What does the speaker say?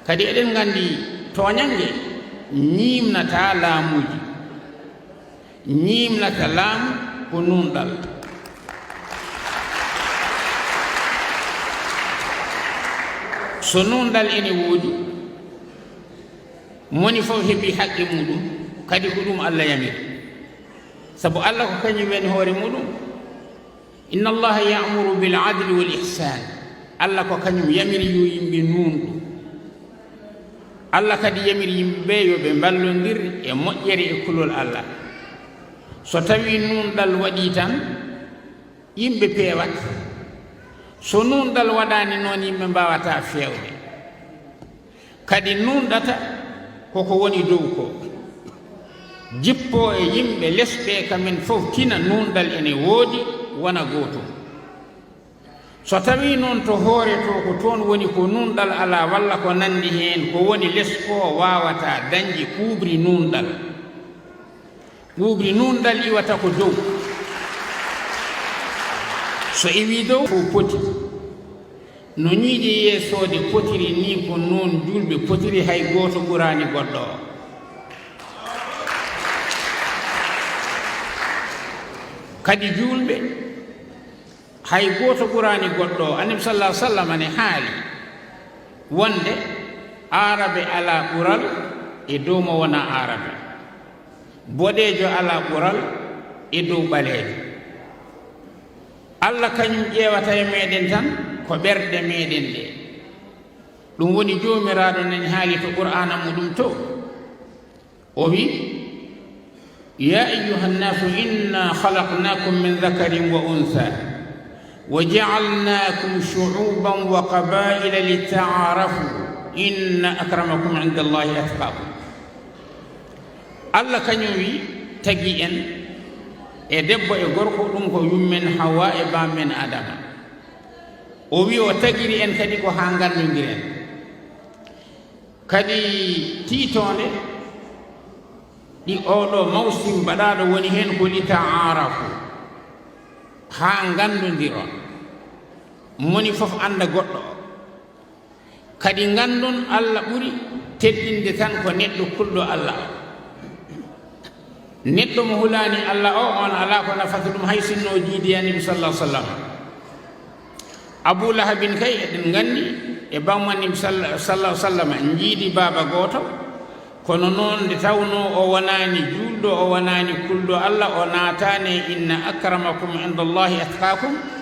kadi eɗen nganndi toñange ñiimnata laamuuji ñiimnata laamu ko nuunɗal so nuunɗal ene woodi moni fof heɓi haqqe muɗum kadi ko ɗum allah yamiri sabu allah ko kañum weni hoore muɗum inna allaha yamuru bil adli wal ihsan allah ko kañum yamiri yo yimɓe nuunɗu allah kadi yamiri yimɓe ɓe yo ɓe mballondir e moƴƴere e kulol allah so tawi nuunɗal waɗi tan yimɓe peewat so nuunɗal waɗani noon yimɓe mbawata fewde kadi nuunɗata koko woni dow ko jippo e yimɓe lesɓe kamen fof tina nuunɗal ene woodi wona gootum so tawi noon to hoore to ko toon woni ko nuunɗal ala walla ko nandi heen ko woni les ko wawata dañde kuubri nuunɗal iwata ko dow so iwi dow fo poti no ñiiƴe yeesoode potiri ni ko noon julɓe potiri hay gooto ɓurani goɗɗo o kadi julɓe hay gooto ɓurani goɗɗo o annabi sallah sallam ne haali wonde arabe ala ɓural e dow mo wona arabe boɗejo ala ɓural e dow ɓaleejo allah kañum ƴeewata e meɗen tan ko ɓerɗe meɗen ɗe ɗum woni joomiraɗo nani haali to qur'ana muɗum to o wi ya ayuha nnasu inna halaqnakum min dhakarin wa untha wa jaalnakum shu'uban wa qabaila litaarafu inna akramakum inda allahi atqakum allah kañum wi tagi en e debbo e gorko ɗum ko yummen hawa e bammen adama o wi o tagiri en kadi ko ha gandodiren kadi tiitonde ɗi oɗo mawsim mbaɗaɗo woni hen ko litaarafu ha gandodiron moni fof anda goɗɗo o kadi gandon allah ɓuri teddinde tan ko neɗɗo kulɗo allah o neɗɗo mo hulani allah o on ala ko nafata ɗum hay sinno jiidi annabi sallah sallam abou lahabin kay eɗen gandi e bammannabi sallah sallam jiidi baaba gooto kono noon nde tawno o wonani julɗo o wonani kulɗo allah o naatani inna akramakum inda allahi atqakum